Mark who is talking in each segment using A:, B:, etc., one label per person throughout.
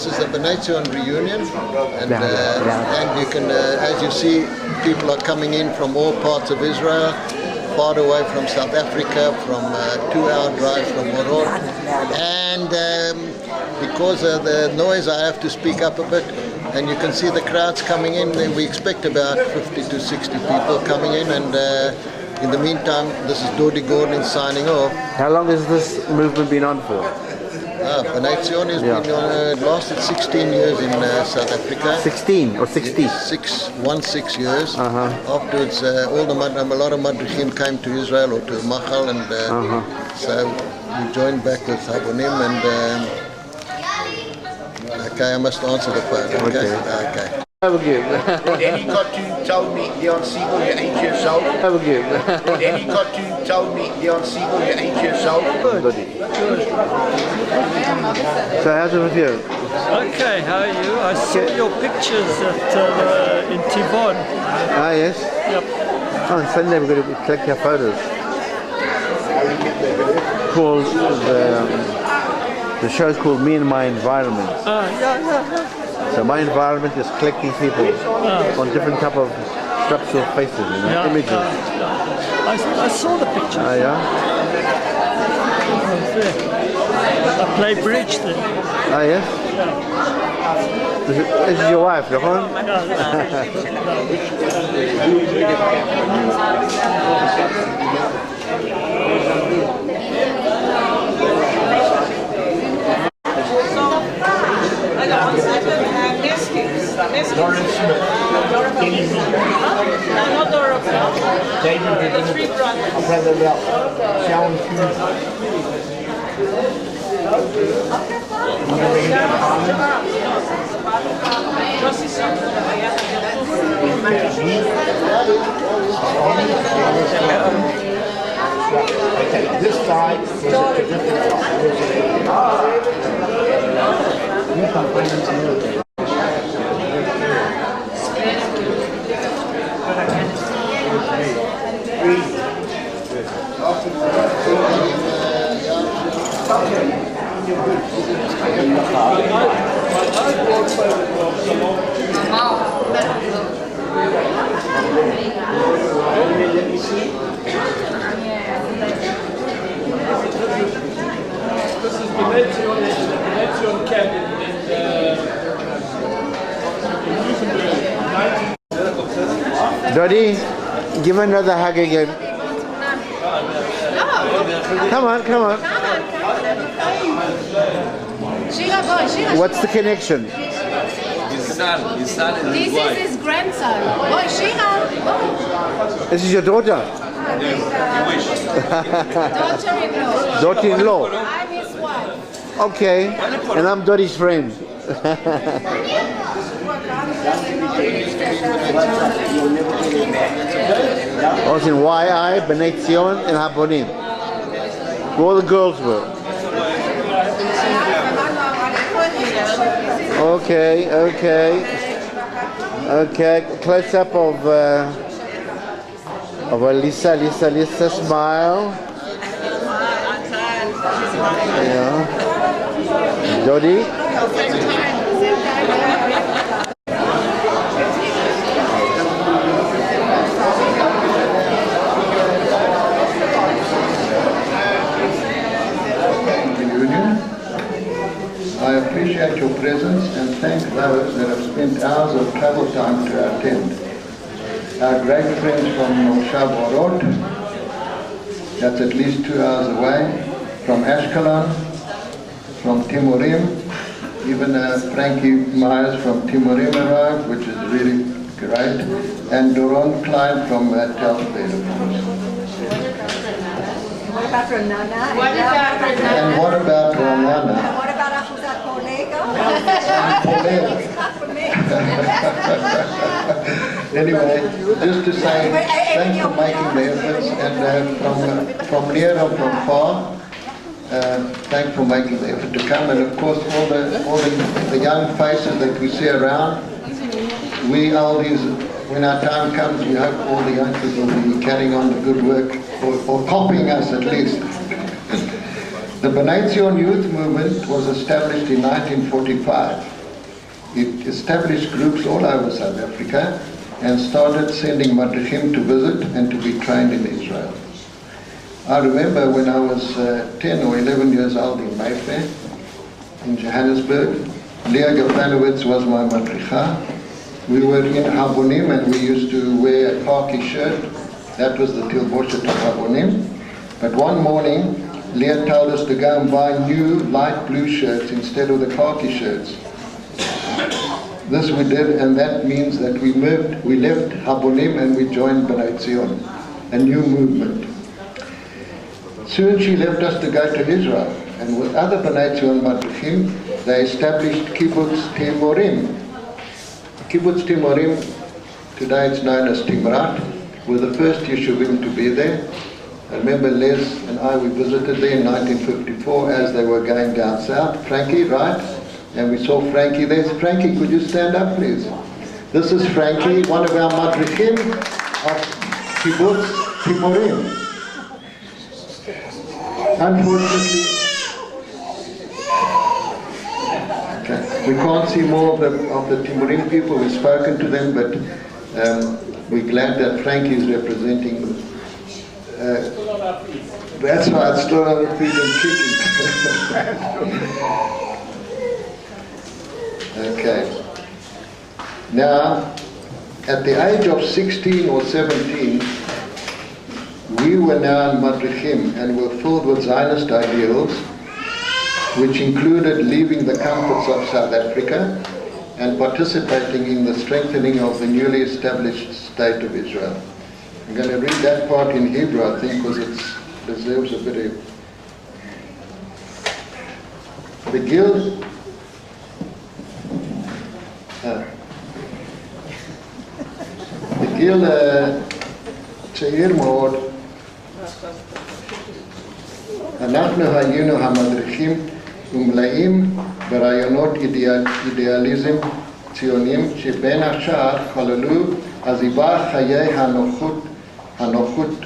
A: this is the Bnei reunion, and you can, as you see, people are coming in from all parts of Israel, far away from South Africa, from a 2-hour drive from Morot, and because of the noise I have to speak up a bit, and you can see the crowds coming in. We expect about 50 to 60 people coming in, and in the meantime, this is Dodi Gordon signing off.
B: How long has this movement been on for?
A: Bnei has been on, lasted 16 years in South Africa.
B: 16 or 60?
A: 6 years. Afterwards, a lot of Madrichim came to Israel or to Machal, and so we joined back with Habonim, and okay, I must answer the phone. Okay.
B: Have a good.
C: Any cartoon told me, Leon Siegel, you're 8 years old.
B: Have a good.
C: Any cartoon told me, Leon Siegel, you're 8 years old.
B: Good. So how's it with you?
D: Okay, how are you? I saw your pictures in Tivon.
B: Ah, yes?
D: Yep.
B: Oh, on Sunday we're going to collect your photos. Called the show's called Me and My Environment.
D: Yeah.
B: So My Environment is collecting people on different type of structural faces, images.
D: I saw the pictures.
B: Ah, yeah?
D: I play bridge there.
B: Ah, yes? This is your wife, Johan?
C: Okay, this side was a
D: This is Bnei camp in
B: Dodi, give another hug again. Come on. What's the connection?
E: His son and his wife.
F: This is his grandson. Boy, Shira.
B: This is your daughter?
F: Daughter-in-law.
B: Daughter-in-law.
F: I'm his wife.
B: Okay, and I'm Dodi's friend. I was in YI, Bnei Zion, and Habonim. Where all the girls were. Okay. Close up of Lisa, smile. Yeah. Dodi.
A: I appreciate your presence and thank those that have spent hours of travel time to attend. Our great friends from Moshav Orot, that's at least 2 hours away, from Ashkelon, from Timurim, even Frankie Myers from Timurim arrived, which is really great, and Doron Klein from Tel Aviv, of course.
G: What about Renana?
A: And what about Renana?
G: What about Achuzat Polego?
A: Anyway, just to say thanks for making the efforts, and from near and from far, thanks for making the effort to come, and of course all the young faces that we see around. We Aldi's, when our time comes, we hope all the youngsters will be carrying on the good work, or copying us at least. The Bnei Zion Youth Movement was established in 1945. it established groups all over South Africa and started sending madrichim to visit and to be trained in Israel. I remember when I was 10 or 11 years old in Mayfair, in Johannesburg, Leah Gafanowitz was my madricha. We were in Habonim and we used to wear a khaki shirt. That was the tilboshet of Habonim. But one morning, Leah told us to go and buy new light blue shirts instead of the khaki shirts. This we did, and that means that we left Habonim and we joined Bnei Zion, a new movement. Soon she left us to go to Israel, and with other Bnei Zion madrichim, they established Kibbutz Timorim. Kibbutz Timorim, today it's known as Timrat, were the first Yeshuvim to be there. I remember Les and I, we visited there in 1954 as they were going down south. Frankie, right? And we saw Frankie there. Frankie, could you stand up, please? This is Frankie, one of our madrichim of Kibbutz Timorim. Unfortunately, we can't see more of the Timorim people. We've spoken to them, but we're glad that Frankie is representing. That's why it's still on the feet and kicking. Okay. Now, at the age of 16 or 17, we were now in madrichim and were filled with Zionist ideals, which included leaving the comforts of South Africa and participating in the strengthening of the newly established State of Israel. I'm going to read that part in Hebrew, I think, because it deserves a bit of... בגיל צעיר מאוד, אנחנו היינו המדריכים ומלאים ברעיונות אידיאליזם ציוניים שבין השאר כללו עזיבה חיי הנוחות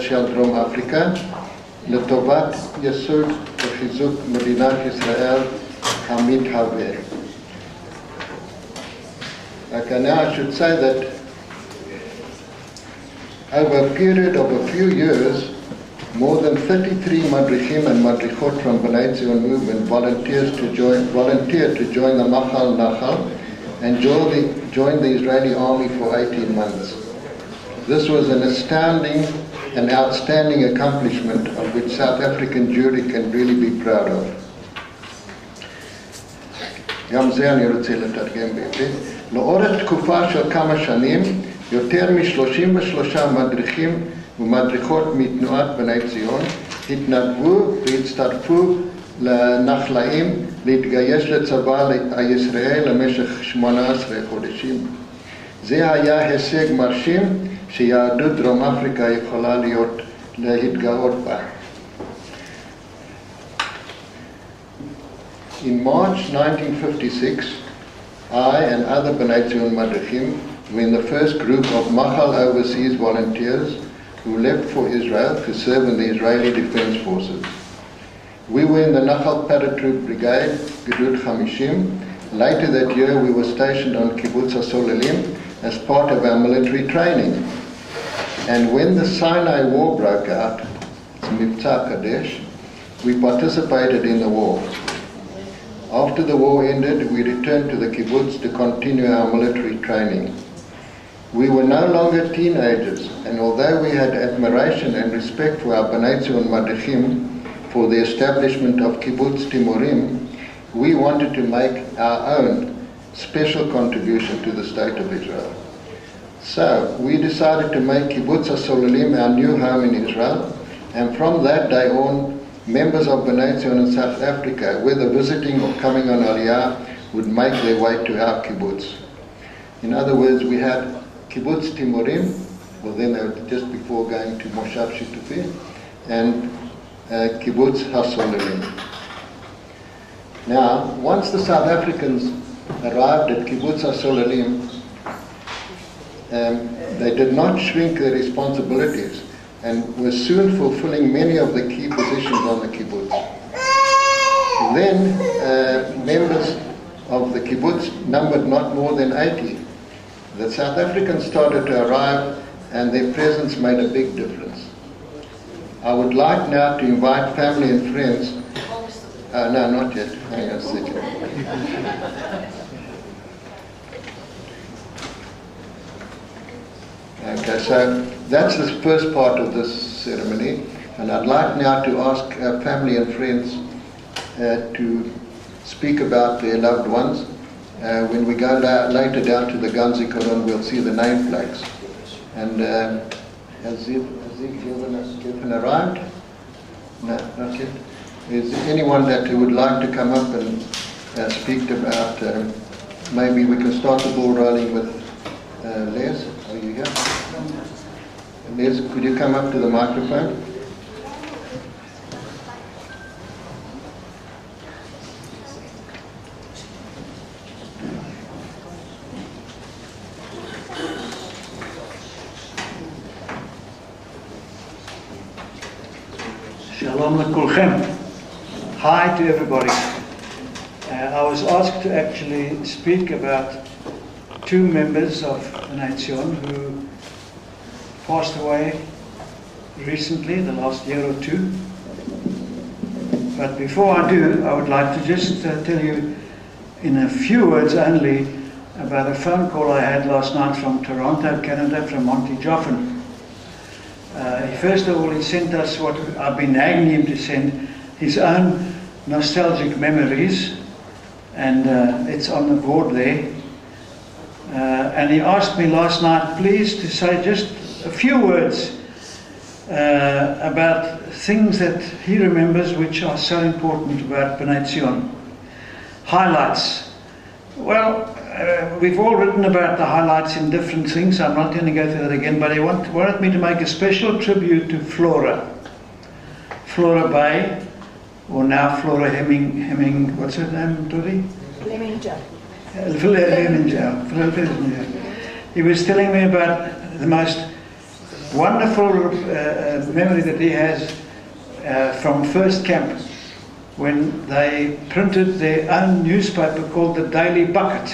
A: של דרום אפריקה לטובת ייסוד וחיזוק מדינת ישראל המתהווה. Now I should say that over a period of a few years, more than 33 madrichim and madrichot from Bnei Zion movement volunteered to join the Machal Nachal and joined the Israeli army for 18 months. This was an outstanding accomplishment of which South African Jewry can really be proud of. גם זה אני רוצה לתרגם בעברית. לאורך תקופה של כמה שנים, יותר מ-33 מדריכים ומדריכות מתנועת בני ציון התנדבו והצטרפו לנחלאים להתגייס לצבא הישראל למשך 18 חודשים. זה היה הישג מרשים שיהדות דרום אפריקה יכולה להתגאות בה. In March 1956, I and other Bnei Zion Madrichim were in the first group of Machal overseas volunteers who left for Israel to serve in the Israeli Defense Forces. We were in the Nachal Paratroop Brigade, Gedud Chamishim. Later that year we were stationed on Kibbutz HaSolelim as part of our military training. And when the Sinai War broke out, it's Mivtza Kadesh, we participated in the war. After the war ended, we returned to the kibbutz to continue our military training. We were no longer teenagers, and although we had admiration and respect for our Bnei Zion Madrichim for the establishment of Kibbutz Timorim, we wanted to make our own special contribution to the State of Israel. So we decided to make Kibbutz HaSolelim our new home in Israel, and from that day on, members of Bnei Zion in South Africa, whether visiting or coming on Aliyah, would make their way to our kibbutz. In other words, we had Kibbutz Timorim, well then they were just before going to Moshav Shitufi, and Kibbutz HaSolelim. Now, once the South Africans arrived at Kibbutz HaSolelim, they did not shrink their responsibilities and were soon fulfilling many of the key positions on the kibbutz. Then members of the kibbutz numbered not more than 80. The South Africans started to arrive, and their presence made a big difference. I would like now to invite family and friends. No, not yet. Hang on a second. Okay, so that's the first part of this ceremony, and I'd like now to ask family and friends to speak about their loved ones. When we go later down to the Ganzi Koron, we'll see the name flags. And has Giffen arrived? No, not yet. Is there anyone that would like to come up and speak about, maybe we can start the ball rolling with Les? Are you here? Les, could you come up to the microphone?
H: Shalom lekulchem. Hi to everybody. I was asked to actually speak about two members of Bnei Zion who passed away recently, the last year or two. But before I do, I would like to just tell you in a few words only about a phone call I had last night from Toronto, Canada, from Monty Joffen. First of all, he sent us what I've been nagging him to send, his own nostalgic memories, and it's on the board there. And he asked me last night, please, to say just a few words about things that he remembers which are so important about Bnei Zion. Highlights. Well, we've all written about the highlights in different things. I'm not going to go through that again, but he wanted me to make a special tribute to Flora. Flora Bay, or now Flora Hemming, what's her name, Dori?
G: Lemminger.
H: He was telling me about the most wonderful memory that he has from first camp, when they printed their own newspaper called the Daily Bucket.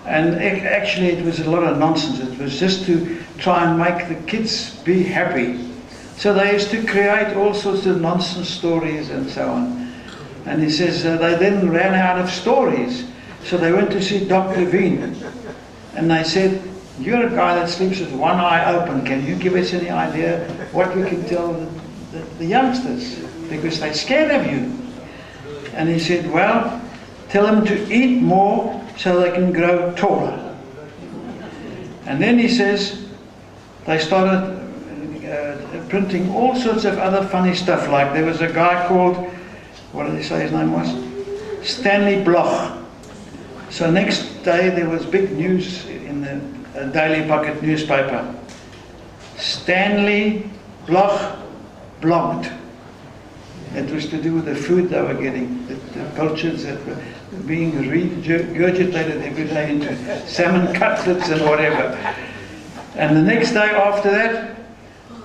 H: And actually it was a lot of nonsense. It was just to try and make the kids be happy. So they used to create all sorts of nonsense stories and so on. And he says they then ran out of stories. So they went to see Dr. Levine. And they said, you're a guy that sleeps with one eye open. Can you give us any idea what we can tell the youngsters? Because they're scared of you. And he said, well, tell them to eat more so they can grow taller. And then he says, they started printing all sorts of other funny stuff, like there was a guy called, what did he say his name was? Stanley Bloch. So next day there was big news in the Daily Bucket newspaper. Stanley Bloch blogged. It was to do with the food they were getting, the pilchards that were being regurgitated every day into salmon cutlets and whatever. And the next day after that,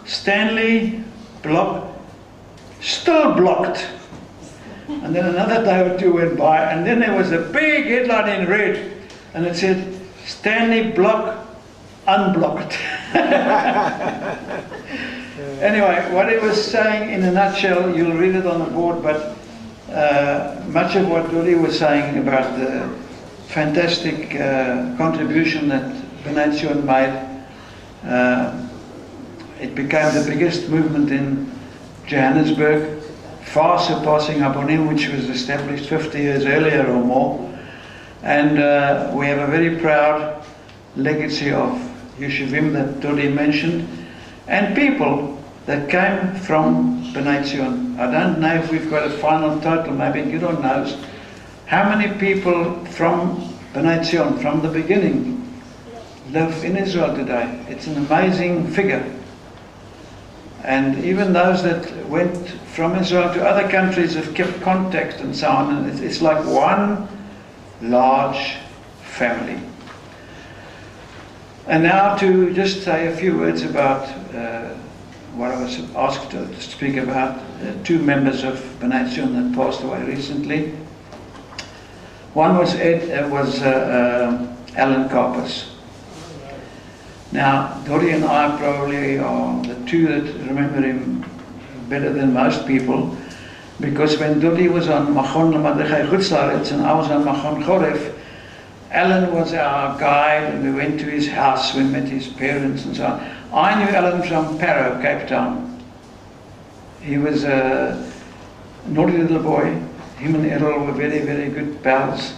H: Stanley Bloch still blocked. And then another day or two went by, and then there was a big headline in red, and it said, Stanley Bloch unblocked. Anyway, what he was saying in a nutshell, you'll read it on the board, but much of what Dori was saying about the fantastic contribution that Bnei Zion made, it became the biggest movement in Johannesburg, far surpassing Abonim, which was established 50 years earlier or more. And we have a very proud legacy of Yeshuvim that Dodi mentioned, and people that came from Bnei Zion. I don't know if we've got a final total, maybe Gidon knows, how many people from Bnei Zion, from the beginning, live in Israel today. It's an amazing figure. And even those that went from Israel to other countries have kept contact and so on, and it's like one large family. And now to just say a few words about what I was asked to speak about, two members of Bnei Zion that passed away recently. One was Alan Karpus. Now, Dori and I probably are the two that remember him better than most people, because when Dori was on Machon Lamadechai Chutzlaretz and I was on Machon Choref, Alan was our guide and we went to his house, we met his parents and so on. I knew Alan from Parow, Cape Town. He was a naughty little boy. Him and Errol were very, very good pals.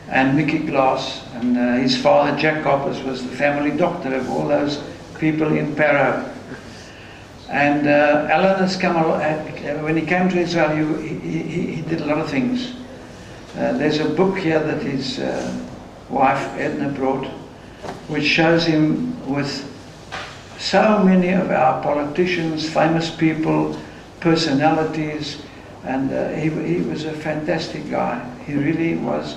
H: And Mickey Glass, and his father Jack Coppers was the family doctor of all those people in Parow. And Alan has come when he came to Israel, he did a lot of things. There's a book here that his wife Edna brought, which shows him with so many of our politicians, famous people, personalities, and he was a fantastic guy. He really was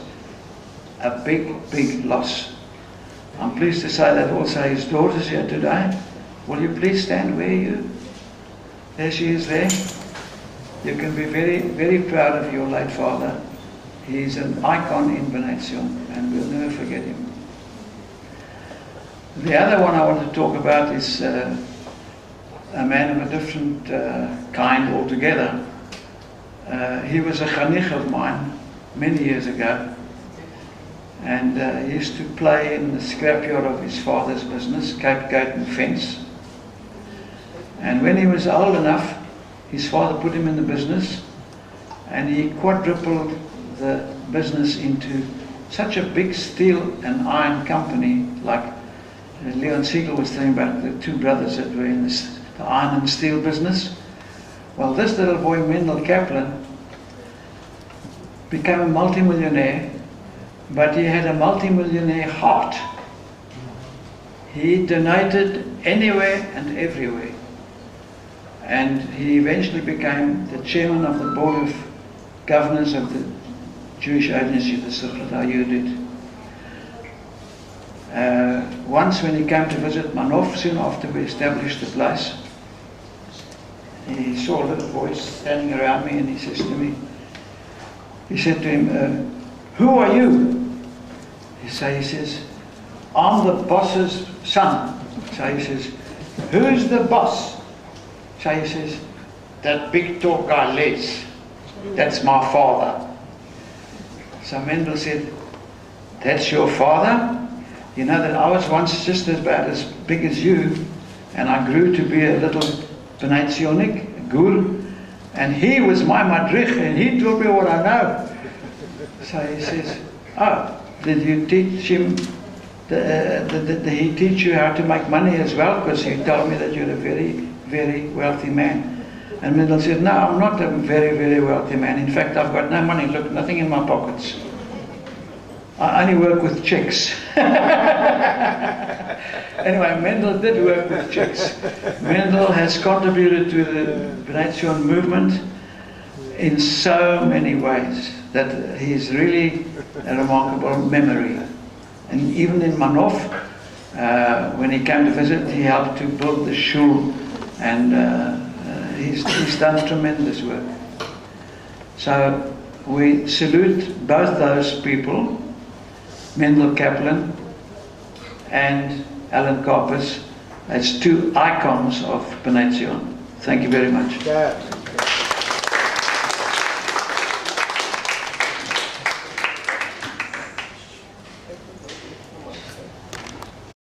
H: a big, big loss. I'm pleased to say that also his daughter's here today. Will you please stand where you? There she is there. You can be very, very proud of your late father. He's an icon in Bnei and we'll never forget him. The other one I want to talk about is a man of a different kind altogether. He was a chanich of mine many years ago, and he used to play in the scrapyard of his father's business, Cape Gate and Fence. And when he was old enough, his father put him in the business, and he quadrupled the business into such a big steel and iron company, like Leon Siegel was telling about the two brothers that were in the iron and steel business. Well, this little boy, Mendel Kaplan, became a multimillionaire, but he had a multimillionaire heart. He donated anywhere and everywhere. And he eventually became the chairman of the board of governors of the Jewish agency, the Suchat HaYehudit. Once when he came to visit Manof, soon after we established the place, he saw a little boy standing around me and he says to me, he said to him, who are you? He says, I'm the boss's son. So he says, who's the boss? So he says, that big tall guy Les, that's my father. So Mendel said, that's your father? You know that I was once just about as big as you, and I grew to be a little Bnei Zionik, a gur, and he was my madrich, and he told me what I know. So he says, oh, did you teach him, did he teach you how to make money as well? Because he told me that you're a very, very wealthy man. And Mendel said, no, I'm not a very, very wealthy man. In fact, I've got no money, look, nothing in my pockets. I only work with checks. Anyway, Mendel did work with checks. Mendel has contributed to the Bnei Zion movement in so many ways that he's really a remarkable memory. And even in Manof, when he came to visit, he helped to build the shul, and he's done tremendous work. So we salute both those people, Mendel Kaplan and Alan Karpus, as two icons of Bnei Zion. Thank you very much.